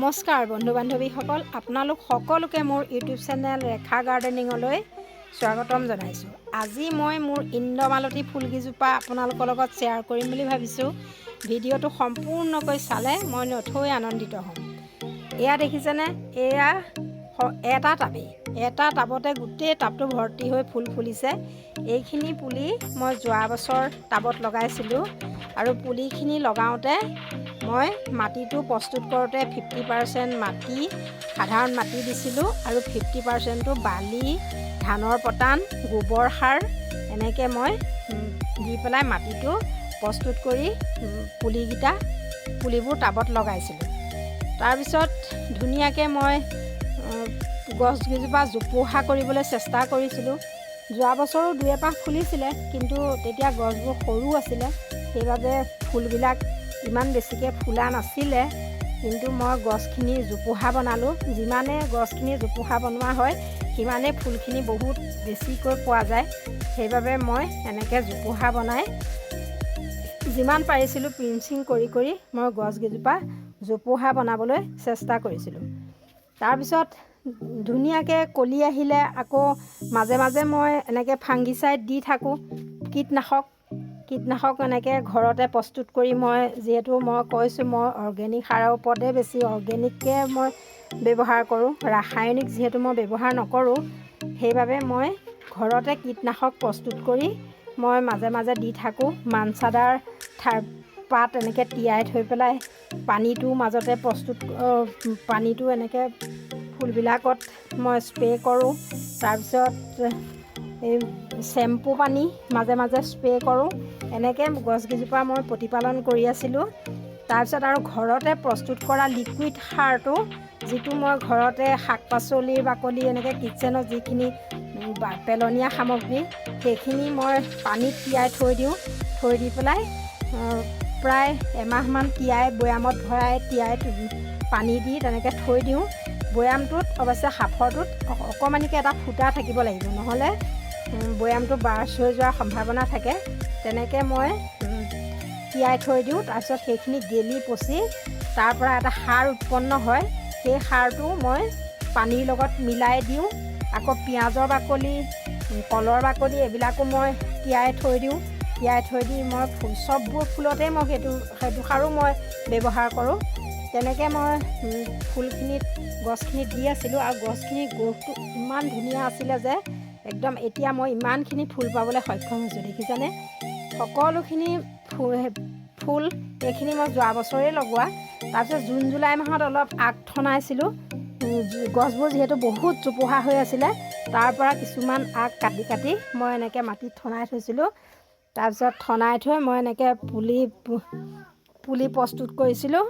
নমস্কাৰ বন্ধু বান্ধৱীসকল, আপোনালোক সকলোকে মোৰ ইউটিউব চেনেল ৰেখা গাৰ্ডেনিঙলৈ স্বাগতম জনাইছোঁ। আজি মই মোৰ ইন্দ্ৰমালতী ফুলকেইজোপা আপোনালোকৰ লগত শ্বেয়াৰ কৰিম বুলি ভাবিছোঁ। ভিডিঅ'টো সম্পূৰ্ণকৈ চালে মই নথৈ আনন্দিত হ'ম। এয়া দেখিছেনে, এয়া এটা টাবতে গোটেই টাবটো ভৰ্তি হৈ ফুল ফুলিছে। এইখিনি পুলি মই যোৱা বছৰ টাবত লগাইছিলোঁ আৰু পুলিখিনি লগাওঁতে মই মাটিটো প্ৰস্তুত কৰোঁতে 50% মাটি সাধাৰণ মাটি দিছিলোঁ আৰু 50%টো বালি, ধানৰ পটান, গোবৰ সাৰ এনেকৈ মই দি পেলাই মাটিটো প্ৰস্তুত কৰি পুলিবোৰ টাবত লগাইছিলোঁ। তাৰপিছত ধুনীয়াকৈ মই গছকেইজোপা জোপোহা কৰিবলৈ চেষ্টা কৰিছিলোঁ। যোৱা বছৰো 2-এপাহ ফুলিছিলে, কিন্তু তেতিয়া গছবোৰ সৰু আছিলে, সেইবাবে ফুলবিলাক ইমান বেছিকৈ ফুলা নাছিলে। কিন্তু মই গছখিনি জোপোহা বনালোঁ। যিমানে গছখিনি জোপোহা বনোৱা হয় সিমানেই ফুলখিনি বহুত বেছিকৈ পোৱা যায়। সেইবাবে মই এনেকৈ জোপোহা বনাই যিমান পাৰিছিলোঁ প্ৰিন্সিং কৰি কৰি মই গছকেইজোপা জোপোহা বনাবলৈ চেষ্টা কৰিছিলোঁ। তাৰপিছত ধুনীয়াকৈ কলি আহিলে আকৌ মাজে মাজে মই এনেকৈ ফাংগিচাইড দি থাকোঁ। কীটনাশক এনেকৈ ঘৰতে প্ৰস্তুত কৰি যিহেতু মই কৈছোঁ মই অৰ্গেনিক সাৰৰ ওপৰতে বেছি অৰ্গেনিককৈ মই ব্যৱহাৰ কৰোঁ, ৰাসায়নিক যিহেতু মই ব্যৱহাৰ নকৰোঁ, সেইবাবে মই ঘৰতে কীটনাশক প্ৰস্তুত কৰি মই মাজে মাজে দি থাকোঁ। মানচাদাৰ পাত এনেকৈ তিয়াই থৈ পেলাই পানীটো মাজতে পানীটো এনেকৈ ফুলবিলাকত মই স্প্ৰে' কৰোঁ। তাৰপিছত এই চেম্পু পানী মাজে মাজে স্প্ৰে' কৰোঁ। এনেকৈ গছকেইজোপা মই প্ৰতিপালন কৰি আছিলোঁ। তাৰপিছত আৰু ঘৰতে প্ৰস্তুত কৰা লিকুইড সাৰটো, যিটো মই ঘৰতে শাক পাচলিৰ বাকলি এনেকৈ কিটচেনত যিখিনি পেলনীয়া সামগ্ৰী সেইখিনি মই পানীত তিয়াই থৈ দিওঁ। থৈ দি পেলাই প্ৰায় এমাহমান বৈয়ামত ভৰাই পানী দি তেনেকৈ থৈ দিওঁ। বৈয়ামটোত অৱশ্যে সাফৰটোত অকণমানিকৈ এটা ফুটা থাকিব লাগিব, নহ'লে বৈয়ামটো বাৰ্ষ্ট হৈ যোৱাৰ সম্ভাৱনা থাকে। তেনেকৈ মই তিয়াই থৈ দিওঁ। তাৰপিছত সেইখিনি গেলি পচি তাৰ পৰা এটা সাৰ উৎপন্ন হয়। সেই সাৰটো মই পানীৰ লগত মিলাই দিওঁ। আকৌ পিঁয়াজৰ বাকলি, কলৰ বাকলি এইবিলাকো মই তিয়াই থৈ দিওঁ। তিয়াই থৈ দি মই চববোৰ ফুলতেই মই সেইটো সাৰো মই ব্যৱহাৰ কৰোঁ। তেনেকৈ মই গছখিনিত দি আছিলোঁ আৰু গছখিনিৰ গ্ৰ'থটো ইমান ধুনীয়া আছিলে যে একদম এতিয়া মই ইমানখিনি ফুল পাবলৈ সক্ষম হৈছোঁ। দেখিছেনে, সকলোখিনি ফুল এইখিনি মই যোৱা বছৰেই লগোৱা। তাৰপিছত জুলাই মাহত অলপ আগ ঠনাইছিলোঁ। গছবোৰ যিহেতু বহুত জোপোহা হৈ আছিলে, তাৰ পৰা কিছুমান আগ কাটি মই এনেকৈ মাটিত ঠনাই থৈছিলোঁ। তাৰপিছত ঠনাই থৈ মই এনেকৈ পুলি প্ৰস্তুত কৰিছিলোঁ।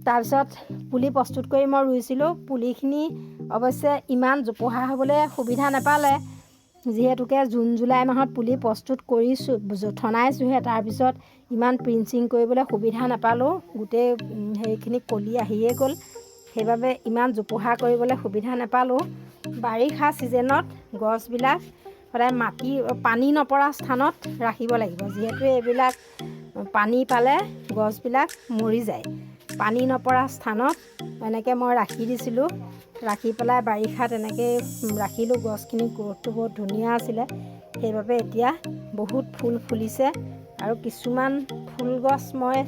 তাৰপিছত পুলি প্ৰস্তুত কৰি মই ৰুইছিলোঁ। পুলিখিনি অৱশ্যে ইমান জোপোহা হ'বলৈ সুবিধা নাপালে, যিহেতুকে জুলাই মাহত পুলি প্ৰস্তুত কৰিছোঁ, ঠনাইছোঁহে। তাৰপিছত ইমান প্ৰিন্সিং কৰিবলৈ সুবিধা নাপালোঁ, গোটেই সেইখিনি কলি আহিয়ে গ'ল। সেইবাবে ইমান জোপোহা কৰিবলৈ সুবিধা নাপালোঁ। বাৰিষা ছিজনত গছবিলাক সদায় পানী নপৰা স্থানত ৰাখিব লাগিব, যিহেতু এইবিলাক পানী পালে গছবিলাক মৰি যায়। পানী নপৰা স্থানত এনেকৈ মই ৰাখি দিছিলোঁ। ৰাখি পেলাই বাৰিষাত এনেকৈ ৰাখিলোঁ। গছখিনি গ্ৰ'থটো বহুত ধুনীয়া আছিলে, সেইবাবে এতিয়া বহুত ফুল ফুলিছে। আৰু কিছুমান ফুল গছ মই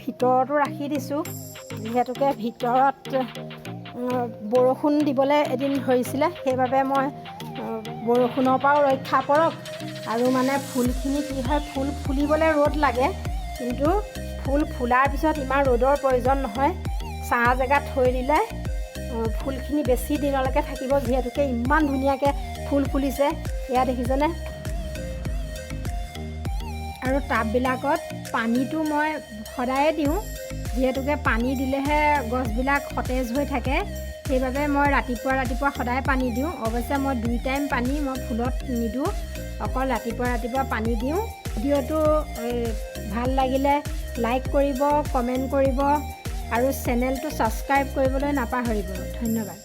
ভিতৰতো ৰাখি দিছোঁ, যিহেতুকে ভিতৰত বৰষুণ দিবলৈ এদিন ধৰিছিলে। সেইবাবে মই বৰষুণৰ পৰাও ৰক্ষা পৰক আৰু ফুলখিনি কি হয়, ফুল ফুলিবলৈ ৰ'দ লাগে, কিন্তু ফুল ফুলাৰ পিছত ইমান ৰ'দৰ প্ৰয়োজন নহয়। ছাঁ জেগাত থৈ দিলে ফুলখিনি বেছি দিনলৈকে থাকিব, যিহেতুকে ইমান ধুনীয়াকৈ ফুল ফুলিছে। এয়া দেখিছেনে। আৰু টাববিলাকত পানীটো মই সদায়ে দিওঁ, যিহেতুকে পানী দিলেহে গছবিলাক সতেজ হৈ থাকে। সেইবাবে মই ৰাতিপুৱা সদায় পানী দিওঁ। অৱশ্যে মই 2 টাইম পানী মই ফুলত নিদিওঁ, অকল ৰাতিপুৱা পানী দিওঁ। ভিডিঅ'টো ভাল লাগিলে লাইক কৰিব, কমেণ্ট কৰিব আৰু চেনেলটো ছাবস্ক্ৰাইব কৰিবলৈ নাপাহৰিব। ধন্যবাদ।